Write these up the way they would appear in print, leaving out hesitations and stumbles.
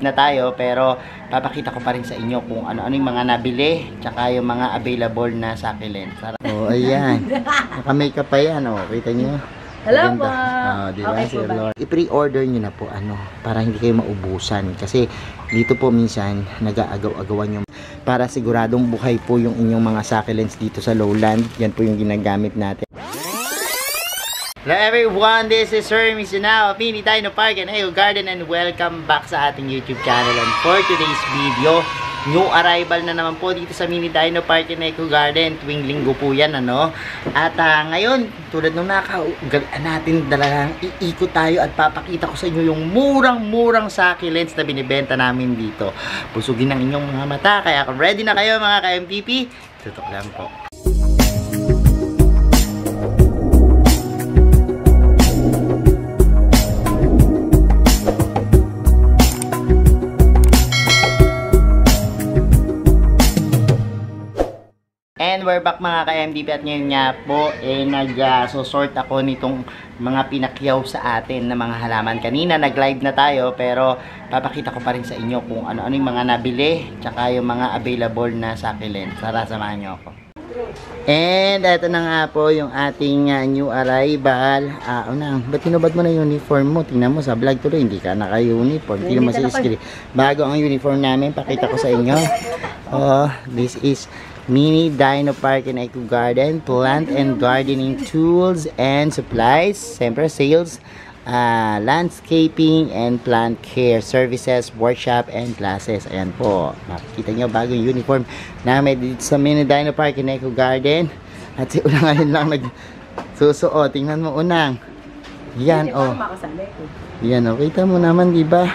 na tayo, pero papakita ko pa rin sa inyo kung ano-ano yung mga nabili tsaka yung mga available na succulents. Oh, ayan. Naka-makeup pa yan, oh. Kita nyo? Hello po. Diba, okay, Sir Lord? I-pre-order nyo na po, para hindi kayo maubusan. Kasi dito po minsan, nag-aagaw-agawan yung para siguradong buhay po yung inyong mga succulents dito sa lowland. Yan po yung ginagamit natin. Hello everyone, this is Sir Misunao of Mini Dino Park and Eco Garden, and welcome back sa ating YouTube channel. And for today's video, new arrival na naman po dito sa Mini Dino Park and Eco Garden. Tuwing linggo po yan, At ngayon, tulad nung natin talagang iikot tayo at papakita ko sa inyo yung murang-murang succulents na binibenta namin dito. Pusugin ng inyong mga mata, kaya ready na kayo mga ka-MTP? Tutok lang po. And we're back mga ka-MDP, at ngayon nga po nag-sort ako nitong mga pinakyaw sa atin na mga halaman. Kanina nag-live na tayo, pero papakita ko pa rin sa inyo kung ano-ano yung mga nabili tsaka yung mga available na succulents. Tara, samahan nyo ako. And eto na nga po yung ating new arrival. Ba't tinubad mo na yung uniform mo? Tingnan mo sa vlog tuloy, hindi ka naka-uniform. Hindi naman sa screen. Bago ang uniform namin, pakita ko sa inyo. This is Mini Dino Park and Eco Garden, plant and gardening tools and supplies. Siyempre sales, landscaping and plant care services, workshop and classes. Ayan po, makikita nyo bagong uniform namin dito sa Mini Dino Park and Eco Garden. At si Unang ngayon lang nagsusuot. Tingnan mo Unang. Yan Yan kita mo naman, diba?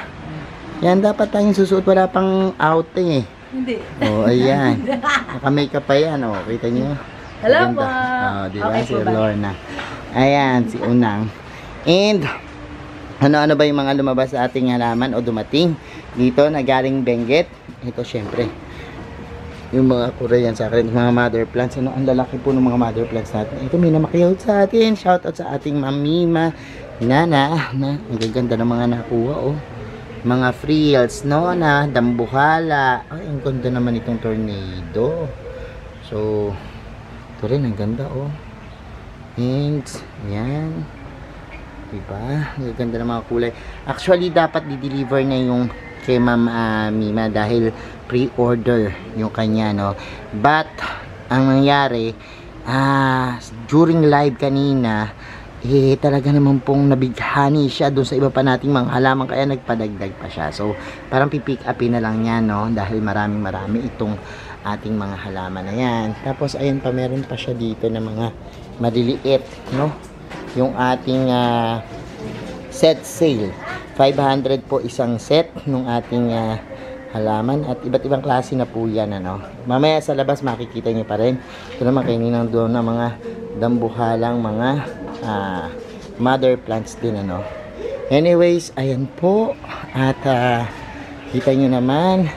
Yan dapat tayong susuot, wala pang outing Hindi. Ayan. Naka-makeup pa yan, kita nyo? Hello po. Diba, okay, si Lorna. Ayan, si Unang. And, ano-ano ba yung mga lumabas sa ating halaman o dumating dito na galing Benguet? Ito, syempre. Yung mga Korean succulents, mga mother plants. Ang lalaki po ng mga mother plants natin. Ito, may namakiyaw sa atin. Shoutout sa ating Mamima. Nana. Ang gaganda ng mga nakuha, mga frills, na dambuhala. Ay, ang ganda naman itong tornado. So, ito rin, ang ganda, And, yan. Diba? Ang ganda ng mga kulay. Actually, dapat di-deliver na yung kay Ma'am Mima dahil pre-order yung kanya, But, ang nangyari, during live kanina, talaga naman pong nabighani siya doon sa iba pa nating mga halaman, kaya nagpadagdag pa siya. So, parang pipick upin na lang yan, dahil marami itong ating mga halaman na yan. Tapos, ayan pa, meron pa siya dito na mga maliliit, yung ating set sale. 500 po isang set ng ating halaman, at iba't ibang klase na po yan, Mamaya sa labas makikita nyo pa rin. Ito naman kaninang doon na mga dambuhalang mga mother plants din, Anyways, ayan po. At kita nyo naman,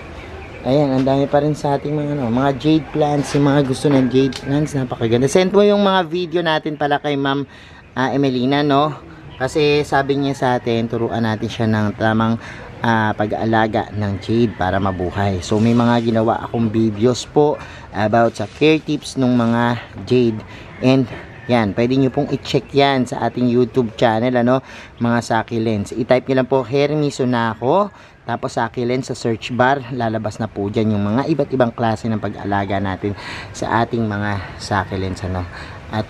ayan, ang dami pa rin sa ating mga jade plants. Yung mga gusto ng jade plants, napakaganda. Send mo yung mga video natin pala kay Ma'am Emelina, kasi sabi niya sa atin, turuan natin siya ng tamang pag-aalaga ng jade para mabuhay. So may mga ginawa akong videos po about sa care tips ng mga jade, and yan, pwede nyo pong i-check yan sa ating YouTube channel, mga succulents. I-type nyo lang po Hermy Sunako, tapos succulents sa search bar, lalabas na po dyan yung mga iba't ibang klase ng pag-alaga natin sa ating mga succulents, At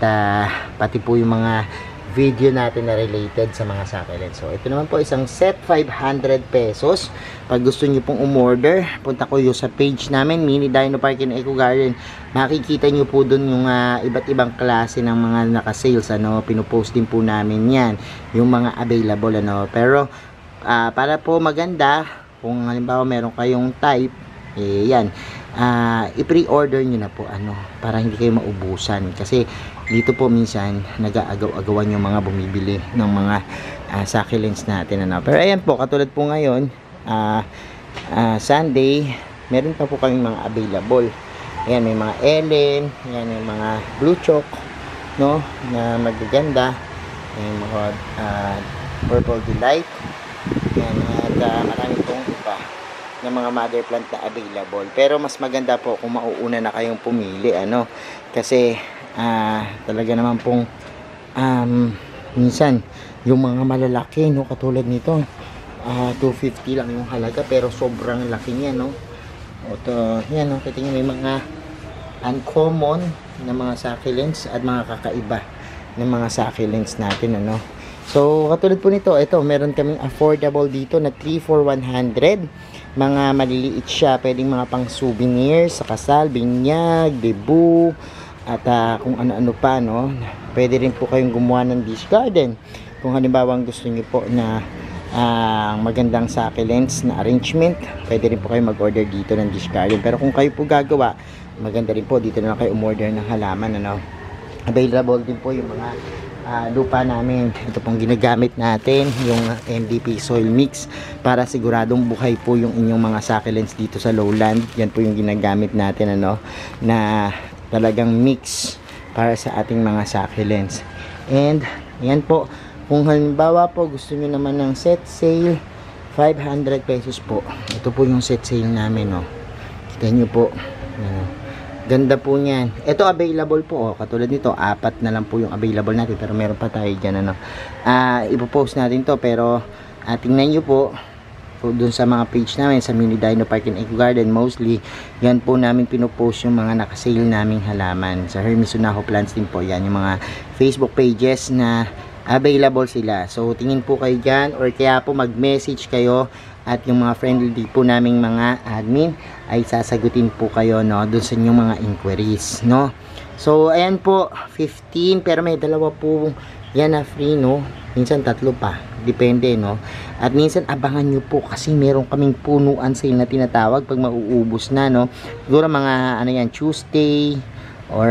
pati po yung mga video natin na related sa mga succulents. So, ito naman po isang set, 500 pesos. Pag gusto nyo pong umorder, punta ko yung sa page namin, Mini Dino Park and Eco Garden. Makikita nyo po dun yung iba't ibang klase ng mga naka-sales, Pinupost din po namin yan, yung mga available, Pero, para po maganda, kung halimbawa meron kayong type, yan, i-pre-order nyo na po, para hindi kayo maubusan. Kasi, dito po minsan nag-aagaw-agawan yung mga bumibili ng mga succulents natin, Pero ayan po, katulad po ngayon, Sunday, meron pa po kaming mga available. Ayan, may mga Ellen, ayan, may mga Blue Chalk, na magaganda. Ayan, mga Purple Delight. Ayan, at marami pong iba. ng mga mother plant na available. Pero mas maganda po kung mauuna na kayong pumili, ano, kasi talaga naman pong minsan yung mga malalaki, no, katulad nito, 250 lang yung halaga pero sobrang laki niya, no. O to, yan, no, kita nyo, may mga uncommon na mga succulents at mga kakaiba ng mga succulents natin, ano. So, katulad po nito, ito, meron kaming affordable dito na 3 for 100. Mga maliliit siya, pwedeng mga pang souvenirs sa kasal, binyag, debut, at kung ano-ano pa, no. Pwede rin po kayong gumawa ng dish garden. Kung halimbawa gusto niyo po na magandang succulents na arrangement, pwede rin po kayo mag-order dito ng dish garden. Pero kung kayo po gagawa, maganda rin po dito na kayo umorder ng halaman, ano. Available din po yung mga lupa namin. Ito pong ginagamit natin, yung MDP soil mix, para siguradong buhay po yung inyong mga succulents dito sa lowland. Yan po yung ginagamit natin, ano, na talagang mix para sa ating mga succulents. And yan po, kung halimbawa po gusto nyo naman ng set sale, 500 pesos po. Ito po yung set sale namin, no. Kita nyo po, ganda po niyan. Ito available po, katulad nito, 4 na lang po yung available natin, pero meron pa tayo dyan, ano. Ipopost natin to, pero tingnan nyo po dun sa mga page namin sa Mini Dino Park and Eco Garden. Mostly yan po namin pinopost yung mga nakasale naming halaman. Sa Hermes Unaho Plants din po yan, yung mga Facebook pages na available sila. So tingin po kayo dyan, or kaya po mag-message kayo, at yung mga friendly po naming mga admin ay sasagutin po kayo, no, dun sa inyong mga inquiries, no. So ayan po, 15, pero may dalawa po yan na free, no. Minsan 3 pa, depende, no. At minsan abangan nyo po, kasi meron kaming punuan sale na tinatawag pag mauubos na, no. Siguro mga ano yan, Tuesday or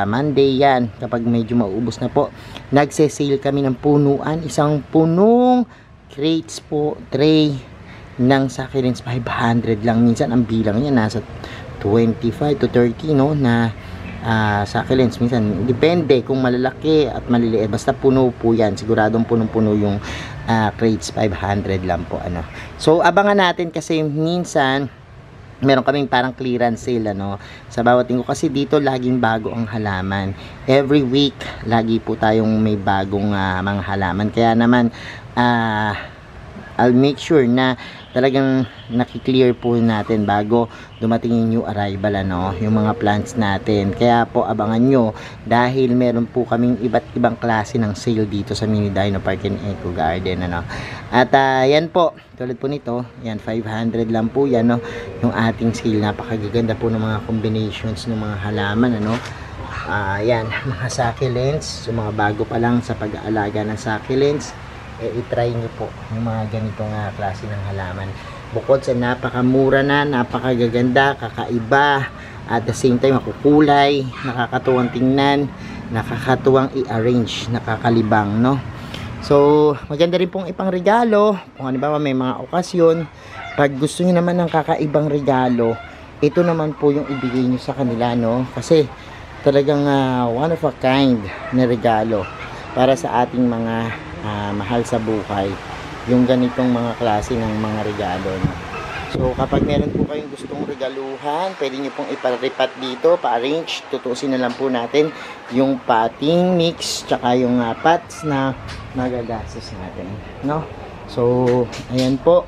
Monday yan, kapag medyo mauubos na po, nagse-sale kami ng punuan. Isang punong crates po, tray ng succulents, 500 lang. Minsan ang bilang niya nasa 25 to 30, no, na succulents. Minsan depende kung malalaki at maliliit, basta puno po yan, siguradong punong-puno yung crates. 500 lang po, ano. So abangan natin, kasi minsan meron kaming parang clearance sale, ano, sa bawat linggo, kasi dito laging bago ang halaman. Every week lagi po tayong may bagong mga halaman, kaya naman I'll make sure na talagang nakiklear po natin bago dumating yung new arrival, ano, yung mga plants natin. Kaya po abangan nyo, dahil meron po kaming iba't ibang klase ng sale dito sa Mini Dino Park and Eco Garden, ano. At yan po, tulad po nito, yan 500 lang po yan, no, yung ating sale. Napakagaganda po ng mga combinations ng mga halaman, ano. Yan, mga succulents, yung mga bago pa lang sa pag-aalaga ng succulents, i-try nyo po yung mga ganitong klase ng halaman. Bukod sa napakamura na, napakagaganda, kakaiba, at the same time makukulay, nakakatuwang tingnan, nakakatuwang i-arrange, nakakalibang, no. So maganda rin pong ipang regalo kung halimbawa may mga okasyon. Pag gusto niyo naman ng kakaibang regalo, ito naman po yung ibigay niyo sa kanila, no, kasi talagang one of a kind na regalo para sa ating mga mahal sa buhay, yung ganitong mga klase ng mga regalo, no? So kapag meron po kayong gustong regaluhan, pwede nyo pong iparipat dito, pa-arrange. Tutusin na lang po natin yung potting mix tsaka yung pots na magagastos natin, no. So ayan po,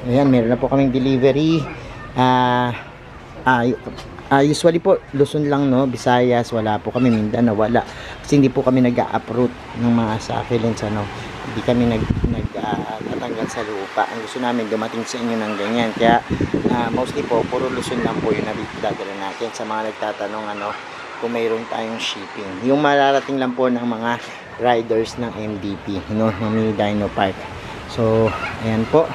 ayan, meron na po kaming delivery. Usually po Luzon lang, no, Visayas wala po kami, Mindanao wala, kasi hindi po kami nag-uproot ng mga succulents, ano, hindi kami nagtatanggal sa lupa. Ang gusto namin dumating sa inyo ng ganyan, kaya mostly po puro Luzon lang po yung nabibigdadala natin. Sa mga nagtatanong, ano, kung mayroon tayong shipping, yung mararating lang po ng mga riders ng MDP, no, ng Mini Dino Park. So ayan po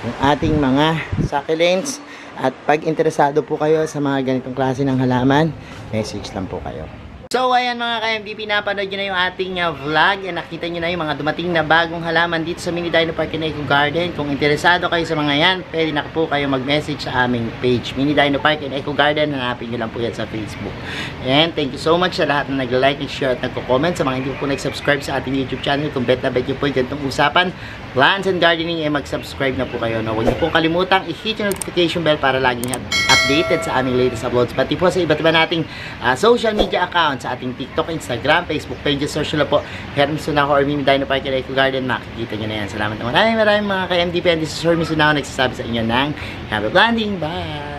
yung ating mga succulents. At pag interesado po kayo sa mga ganitong klase ng halaman, message lang po kayo. So, ayan mga ka-MDP, napanood nyo na yung ating vlog. And nakita nyo na yung mga dumating na bagong halaman dito sa Mini Dino Park and Eco Garden. Kung interesado kayo sa mga yan, pwede na po kayo mag-message sa aming page, Mini Dino Park and Eco Garden. Hanapin nyo lang po yan sa Facebook. And thank you so much sa lahat na nag-like, nag-share at nagko-comment. Sa mga hindi po nag-subscribe sa ating YouTube channel, kung bet na bet nyo po yung ganitong usapan, plants and gardening, mag-subscribe na po kayo. No? Huwag nyo pong kalimutang i-hit yung notification bell para laging updated sa aming latest uploads. Pati po sa iba't iba nating social media accounts, sa ating TikTok, Instagram, Facebook pages, search nyo po Hermes Sunao or Mini Dino Park and Eco Garden. Makikita nyo na yan. Salamat na maraming mga ka-MDP. And this is Hermes Sunao nagsasabi sa inyo ng happy planting. Bye!